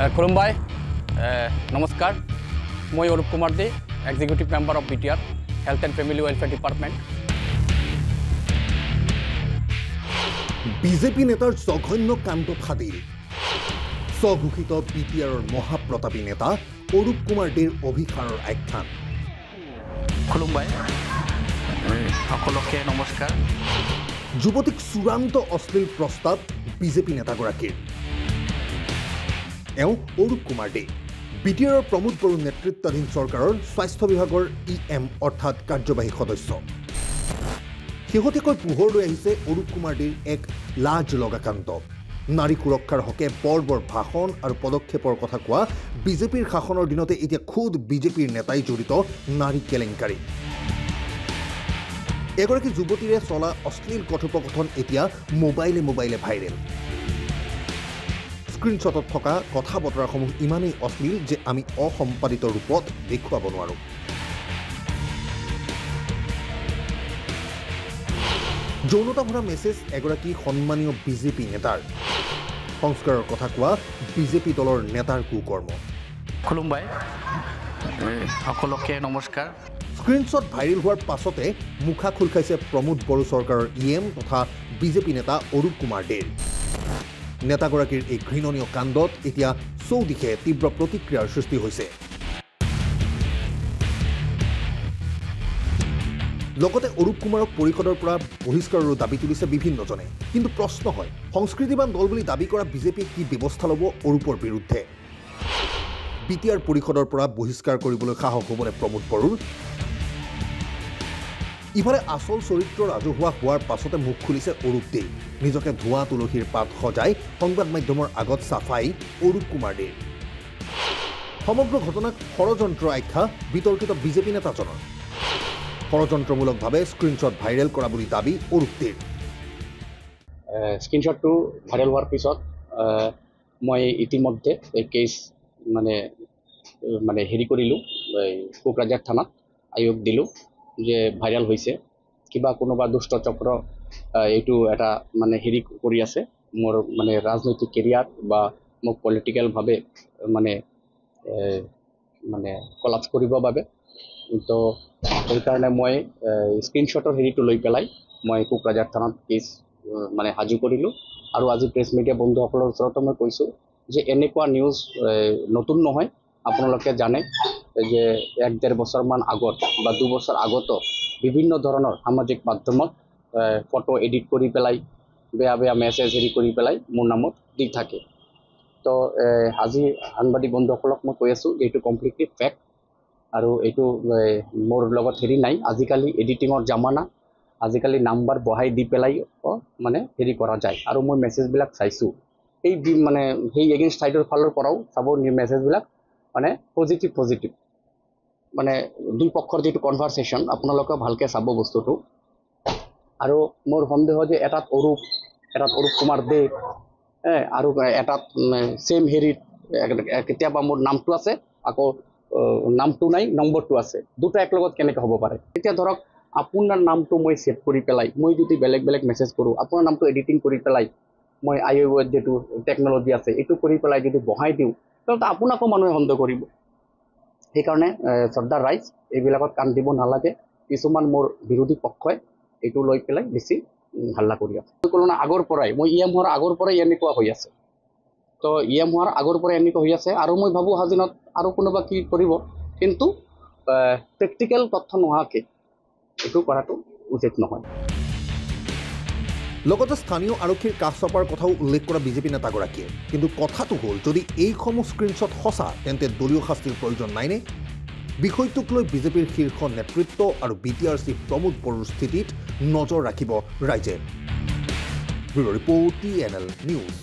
खुलुमबाय नमस्कार मैं Arup Kumar Dey executive member of BTR health and family welfare department. BJP নেতাৰ জঘন্য কাণ্ড ফাদিল স্বঘোষিত বিটিআৰৰ মহাপ্ৰতাপী নেতা অৰূপ কুমাৰ দেৰ অভিসাৰৰ আখ্যান। खुलुमबाय সকলকে নমস্কাৰ। যুৱতীক চূড়ান্ত অশ্লীল প্ৰস্তাৱ বিজেপি নেতাগৰাকীৰ। এওঁ অৰূপ কুমাৰ দে বিটিআৰৰ প্ৰমোদ বড়ো নেতৃত্বাধীন চৰকাৰৰ স্বাস্থ্য বিভাগৰ EM অৰ্থাৎ কাৰ্যবাহী সদস্য। শেহতীয়াকৈ পোহৰলৈ আহিছে অৰূপ কুমাৰ দেৰ এক লাজ লগা কাণ্ড। নাৰী সুৰক্ষাৰ হকে বৰ ভাষণ আৰু পদক্ষেপৰ কথা কোৱা বিজেপিৰ শাসনৰ দিনতে এতিয়া খুদ বিজেপিৰ নেতাই জড়িত নাৰী কেলেংকাৰী। এগৰাকী যুৱতীৰে চলা অশ্লীল কথোপকথন এতিয়া মোবাইলে ভাইৰেল। স্ক্ৰীনশ্বটত থকা কথা বতৰাসমূহ ইমানেই অশ্লীল যে আমি অসম্পাদিত ৰূপত দেখুৱাব নোৱাৰোঁ। যৌনতা ভৰা মেছেজ এগৰাকী সন্মানীয় বিজেপি নেতাৰ। সংস্কাৰৰ কথা কোৱা বিজেপি দলৰ নেতাৰ কুকৰ্ম। খুলুমবাই সকলকে নমস্কাৰ। স্ক্ৰীনশ্বট ভাইৰেল হোৱাৰ পাছতে মুখা খোল খাইছে প্ৰমোদ বড়ো চৰকাৰৰ EM তথা বিজেপি নেতা অৰূপ কুমাৰ দেৰ। নেতাগৰাকীৰ এই ঘৃণনীয় কাণ্ডত এতিয়া চৌদিশে তীব্ৰ প্ৰতিক্ৰিয়াৰ সৃষ্টি হৈছে। লগতে অৰূপ কুমাৰক পৰিষদৰ পৰা বহিষ্কাৰৰো দাবী তুলিছে বিভিন্নজনে। কিন্তু প্ৰশ্ন হয়, সংস্কৃতিবান দল বুলি দাবী কৰা বিজেপিয়ে কি ব্যৱস্থা ল'ব অৰূপৰ বিৰুদ্ধে? বিটিআৰ পৰিষদৰ পৰা বহিষ্কাৰ কৰিবলৈ সাহস হ'বনে প্ৰমোদ বড়োৰ? ইফালে আচল চৰিত্ৰ ৰাজহুৱা হোৱাৰ পাছতে মুখ খুলিছে অৰূপ দে। নিজকে ধোঁৱা তুলসীৰ পাত সজাই সংবাদ মাধ্যমৰ আগত চাফাই অৰূপ কুমাৰ দেৰ। সমগ্ৰ ঘটনাক ষড়যন্ত্ৰ আখ্যা বিতৰ্কিত বিজেপি নেতাজনৰ। ষড়যন্ত্ৰমূলকভাৱে স্ক্ৰীনশ্বট ভাইৰেল কৰা বুলি দাবী অৰূপ দেৰ। স্ক্ৰীনশ্বটটো ভাইৰেল হোৱাৰ পিছত মই ইতিমধ্যে এই কেছ মানে হেৰি কৰিলোঁ, কোকৰাঝাৰ থানাত আয়োগ দিলোঁ যে ভাইৰেল হৈছে, কিবা কোনোবা দুষ্ট চক্ৰ এইটো এটা হেৰি কৰি আছে মোৰ ৰাজনৈতিক কেৰিয়াৰ বা মোক পলিটিকেলভাৱে কলাপছ কৰিবৰ বাবে। তো সেইকাৰণে মই স্ক্ৰীনশ্বটৰ হেৰিটো লৈ পেলাই মই কোকৰাঝাৰ থানাত কেছ সাজু কৰিলোঁ। আৰু আজি প্ৰেছ মিডিয়া বন্ধুসকলৰ ওচৰতো মই কৈছোঁ যে এনেকুৱা নিউজ নতুন নহয়। আপোনালোকে জানে যে 1-1.5 বছৰমান আগত বা 2 বছৰ আগতো বিভিন্ন ধৰণৰ সামাজিক মাধ্যমত ফটো এডিট কৰি পেলাই বেয়া মেছেজ হেৰি কৰি পেলাই মোৰ নামত দি থাকে। তো আজি সাংবাদিক বন্ধুসকলক মই কৈ আছোঁ যে এইটো কমপ্লিটলি ফেক্ট আৰু এইটো মোৰ লগত হেৰি নাই। আজিকালি এডিটিঙৰ জামানা, আজিকালি নাম্বাৰ বহাই দি পেলাই হেৰি কৰা যায়। আৰু মই মেছেজবিলাক চাইছোঁ, সেই এগেইনষ্ট ছাইডৰ ফালৰ পৰাও চাব মেছেজবিলাক পজিটিভ দুই পক্ষৰ যিটো কনভাৰচেশ্যন আপোনালোকে ভালকৈ চাব বস্তুটো। আৰু মোৰ সন্দেহ যে এটাত অৰূপ কুমাৰ দে আৰু এটাত ছেইম হেৰিত কেতিয়াবা মোৰ নামটো আছে, আকৌ নামটো নাই, নম্বৰটো আছে, দুটা একলগত কেনেকৈ হ'ব পাৰে? এতিয়া ধৰক আপোনাৰ নামটো মই ছেভ কৰি পেলাই মই যদি বেলেগ মেছেজ কৰোঁ, আপোনাৰ নামটো এডিটিং কৰি পেলাই মই IOৰ যিটো টেকন'লজি আছে এইটো কৰি পেলাই যদি বহাই দিওঁ, তেন্তে আপোনাকো মানুহে সন্দেহ কৰিব। সেইকাৰণে শ্ৰদ্ধাৰ ৰাইজ, এইবিলাকত কাণ দিব নালাগে। কিছুমান মোৰ বিৰোধী পক্ষই এইটো লৈ পেলাই বেছি হাল্লা কৰি আছে। আগৰ পৰাই মই EM হোৱাৰ আগৰ পৰাই এনেকুৱা হৈ আছে। তো EM হোৱাৰ আগৰ পৰাই এনেকুৱা হৈ আছে। আৰু মই ভাবোঁ হাজিনত আৰু কোনোবা কি কৰিব, কিন্তু প্ৰেক্টিকেল তথ্য নোহোৱাকৈ এইটো কৰাটো উচিত নহয়। লগতে স্থানীয় আৰক্ষীৰ কাষ চপাৰ কথাও উল্লেখ কৰা বিজেপি নেতাগৰাকীয়ে। কিন্তু কথাটো হ'ল, যদি এইসমূহ স্ক্ৰীনশ্বট সঁচা তেন্তে দলীয় শাস্তিৰ প্ৰয়োজন নাইনে? বিষয়টোক লৈ বিজেপিৰ শীৰ্ষ নেতৃত্ব আৰু বিটিআৰ চিফ প্ৰমোদ বড়োৰ স্থিতিত নজৰ ৰাখিব ৰাইজে। Bureau report TNL news.